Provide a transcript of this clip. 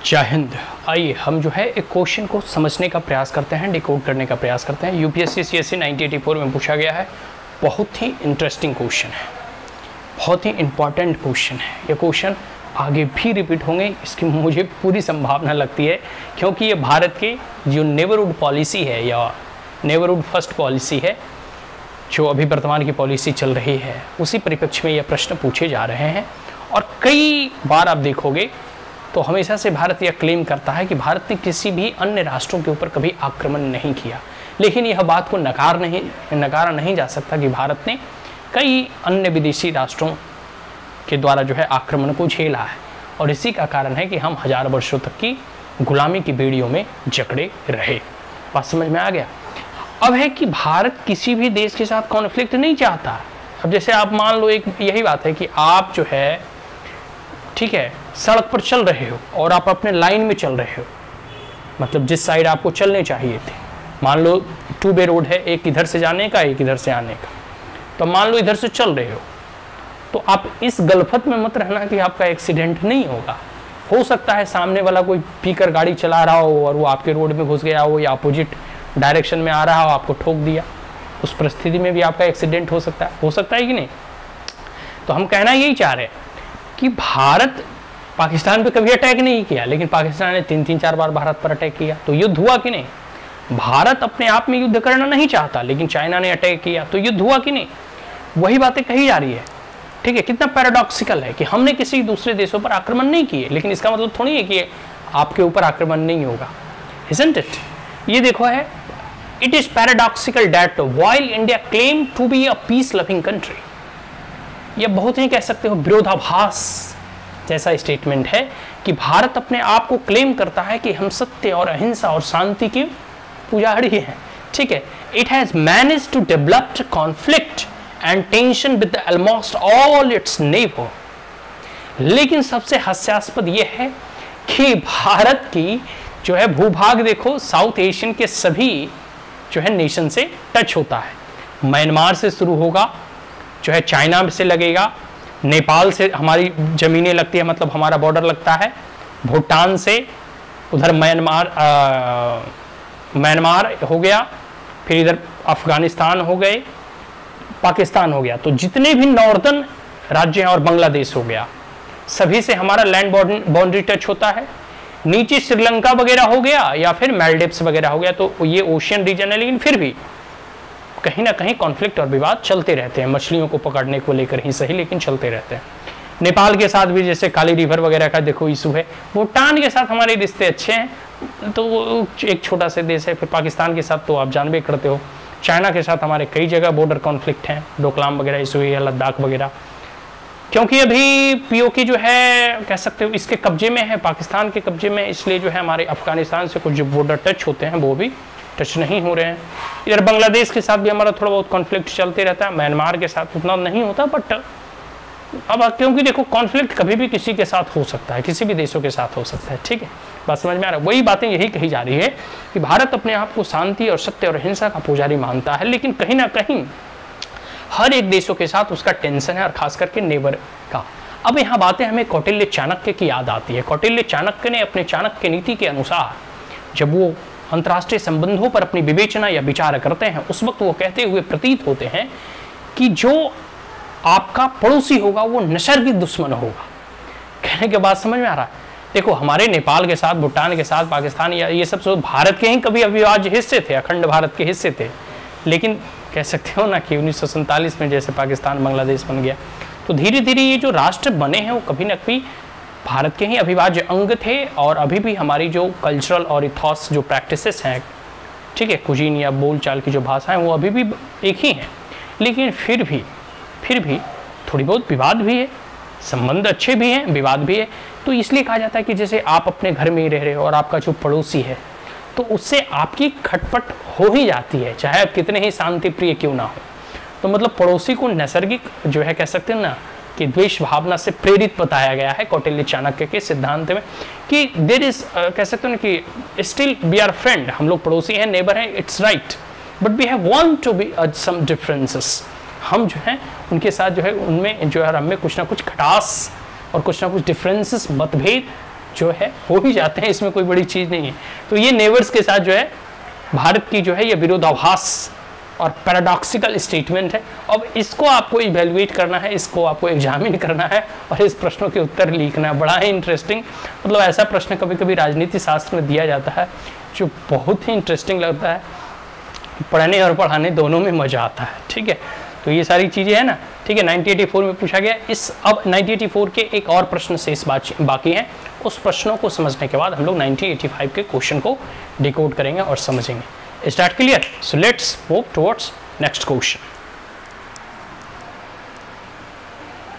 जय हिंद। आइए हम जो है एक क्वेश्चन को समझने का प्रयास करते हैं, डिकोड करने का प्रयास करते हैं। यूपीएससी सीएससी 1984 में पूछा गया है। बहुत ही इंटरेस्टिंग क्वेश्चन है, बहुत ही इंपॉर्टेंट क्वेश्चन है। ये क्वेश्चन आगे भी रिपीट होंगे, इसकी मुझे पूरी संभावना लगती है, क्योंकि ये भारत के जो नेबरहुड पॉलिसी है या नेबरहुड फर्स्ट पॉलिसी है, जो अभी वर्तमान की पॉलिसी चल रही है, उसी परिप्रेक्ष्य में ये प्रश्न पूछे जा रहे हैं। और कई बार आप देखोगे तो हमेशा से भारत यह क्लेम करता है कि भारत ने किसी भी अन्य राष्ट्रों के ऊपर कभी आक्रमण नहीं किया, लेकिन यह बात को नकारा नहीं जा सकता कि भारत ने कई अन्य विदेशी राष्ट्रों के द्वारा जो है आक्रमण को झेला है, और इसी का कारण है कि हम हजार वर्षों तक की गुलामी की बेड़ियों में जकड़े रहे। बात समझ में आ गया। अब है कि भारत किसी भी देश के साथ कॉन्फ्लिक्ट नहीं चाहता। अब जैसे आप मान लो, एक यही बात है कि आप जो है, ठीक है, सड़क पर चल रहे हो और आप अपने लाइन में चल रहे हो, मतलब जिस साइड आपको चलने चाहिए थे। मान लो 2 वे रोड है, एक इधर से जाने का, एक इधर से आने का। तो मान लो इधर से चल रहे हो, तो आप इस गलफत में मत रहना कि आपका एक्सीडेंट नहीं होगा। हो सकता है सामने वाला कोई पीकर गाड़ी चला रहा हो और वो आपके रोड में घुस गया हो, या अपोजिट डायरेक्शन में आ रहा हो, आपको ठोक दिया। उस परिस्थिति में भी आपका एक्सीडेंट हो सकता है कि नहीं। तो हम कहना यही चाह रहे हैं कि भारत पाकिस्तान पे कभी अटैक नहीं किया, लेकिन पाकिस्तान ने 3-4 बार भारत पर अटैक किया, तो युद्ध हुआ कि नहीं। भारत अपने आप में युद्ध करना नहीं चाहता, लेकिन चाइना ने अटैक किया, तो युद्ध हुआ कि नहीं। वही बातें कही जा रही है, ठीक है। कितना पैराडॉक्सिकल है कि हमने किसी दूसरे देशों पर आक्रमण नहीं किए, लेकिन इसका मतलब थोड़ी है कि आपके ऊपर आक्रमण नहीं होगा। Isn't it? ये देखो है, it is paradoxical that while India claim to be a peace loving country. ये बहुत ही कह सकते हो विरोधाभास जैसा स्टेटमेंट है कि भारत अपने आप को क्लेम करता है कि हम सत्य और अहिंसा और शांति के पुजारी हैं, ठीक है। It has managed to develop conflict and tension with almost all its neighbour. लेकिन सबसे हास्यास्पद यह है कि भारत की जो है भूभाग देखो, साउथ एशियन के सभी जो है नेशन से टच होता है। म्यांमार से शुरू होगा, जो है चाइना से लगेगा, नेपाल से हमारी ज़मीनें लगती है, मतलब हमारा बॉर्डर लगता है, भूटान से उधर म्यांमार हो गया, फिर इधर अफगानिस्तान हो गए, पाकिस्तान हो गया। तो जितने भी नॉर्दर्न राज्य हैं और बांग्लादेश हो गया, सभी से हमारा लैंड बाउंड्री टच होता है। नीचे श्रीलंका वगैरह हो गया या फिर मालदीव्स वगैरह हो गया, तो ये ओशियन रीजन है, लेकिन फिर भी कहीं ना कहीं कॉन्फ्लिक्ट और विवाद चलते रहते हैं। मछलियों को पकड़ने को लेकर ही सही, लेकिन चलते रहते हैं। नेपाल के साथ भी जैसे काली रिवर वगैरह का देखो इशू है। भूटान के साथ हमारे रिश्ते अच्छे हैं, तो वो एक छोटा सा देश है। फिर पाकिस्तान के साथ तो आप जानबे करते हो। चाइना के साथ हमारे कई जगह बॉर्डर कॉन्फ्लिक्ट हैं, डोकलाम वगैरह इशू है, लद्दाख वगैरह, क्योंकि अभी पीओके जो है कह सकते हो इसके कब्जे में है, पाकिस्तान के कब्जे में, इसलिए जो है हमारे अफगानिस्तान से कुछ जो बॉर्डर टच होते हैं वो भी टच नहीं हो रहे हैं। इधर बांग्लादेश के साथ भी हमारा थोड़ा बहुत कॉन्फ्लिक्ट चलते रहता है, म्यांमार के साथ उतना नहीं होता, बट अब क्योंकि देखो कॉन्फ्लिक्ट कभी भी किसी के साथ हो सकता है, किसी भी देशों के साथ हो सकता है, ठीक है। बात समझ में आ रहा है। वही बातें यही कही जा रही है कि भारत अपने आप को शांति और सत्य और अहिंसा का पुजारी मानता है, लेकिन कहीं ना कहीं हर एक देशों के साथ उसका टेंशन है, और खास करके नेबर का। अब यहाँ बातें हमें कौटिल्य चाणक्य की याद आती है। कौटिल्य चाणक्य ने अपने चाणक्य नीति के अनुसार जब वो अंतर्राष्ट्रीय संबंधों पर अपनी विवेचना या विचार करते हैं, उस वक्त वो कहते हुए प्रतीत होते हैं कि जो आपका पड़ोसी होगा वो नैसर्गिक दुश्मन होगा। कहने के बाद समझ में आ रहा है। देखो हमारे नेपाल के साथ, भूटान के साथ, पाकिस्तान, या ये सब भारत के ही कभी अविभाज्य हिस्से थे, अखंड भारत के हिस्से थे, लेकिन कह सकते हो ना कि 1947 में जैसे पाकिस्तान बांग्लादेश बन गया, तो धीरे धीरे ये जो राष्ट्र बने हैं वो कभी न कभी भारत के ही अविभाज्य अंग थे। और अभी भी हमारी जो कल्चरल और इथॉस जो प्रैक्टिसेस हैं, ठीक है, कुजीन या बोलचाल की जो भाषाएं, वो अभी भी एक ही हैं, लेकिन फिर भी थोड़ी बहुत विवाद भी है, संबंध अच्छे भी हैं, विवाद भी है। तो इसलिए कहा जाता है कि जैसे आप अपने घर में ही रह रहे हो और आपका जो पड़ोसी है, तो उससे आपकी खटपट हो ही जाती है, चाहे आप कितने ही शांति प्रिय क्यों ना हो। तो मतलब पड़ोसी को नैसर्गिक जो है कह सकते हैं ना कि द्वेष भावना से प्रेरित बताया गया है कौटिल्य चाणक्य के सिद्धांत में, कि देयर इज कह सकते हैं ना कि स्टिल वी आर फ्रेंड, हम लोग पड़ोसी हैं, नेबर हैं, it's right, but we have want to be some differences. हम जो है उनके साथ जो है उनमें जो है हमें कुछ ना कुछ खटास और कुछ ना कुछ डिफरेंसेस, मतभेद जो है हो ही जाते हैं, इसमें कोई बड़ी चीज़ नहीं है। तो ये नेबर्स के साथ जो है भारत की जो है ये विरोधाभास और पैराडॉक्सिकल स्टेटमेंट है। अब इसको आपको इवेल्युएट करना है, इसको आपको एग्जामिन करना है और इस प्रश्नों के उत्तर लिखना है। बड़ा ही इंटरेस्टिंग, मतलब ऐसा प्रश्न कभी कभी राजनीति शास्त्र में दिया जाता है जो बहुत ही इंटरेस्टिंग लगता है, पढ़ने और पढ़ाने दोनों में मज़ा आता है। ठीक है, तो ये सारी चीज़ें हैं ना। ठीक है, 1984 में पूछा गया। इस अब 1984 के एक और प्रश्न से इस बाकी हैं, उस प्रश्नों को समझने के बाद हम लोग 1985 के क्वेश्चन को डिकोड करेंगे और समझेंगे। Is that clear? So let's move towards next question.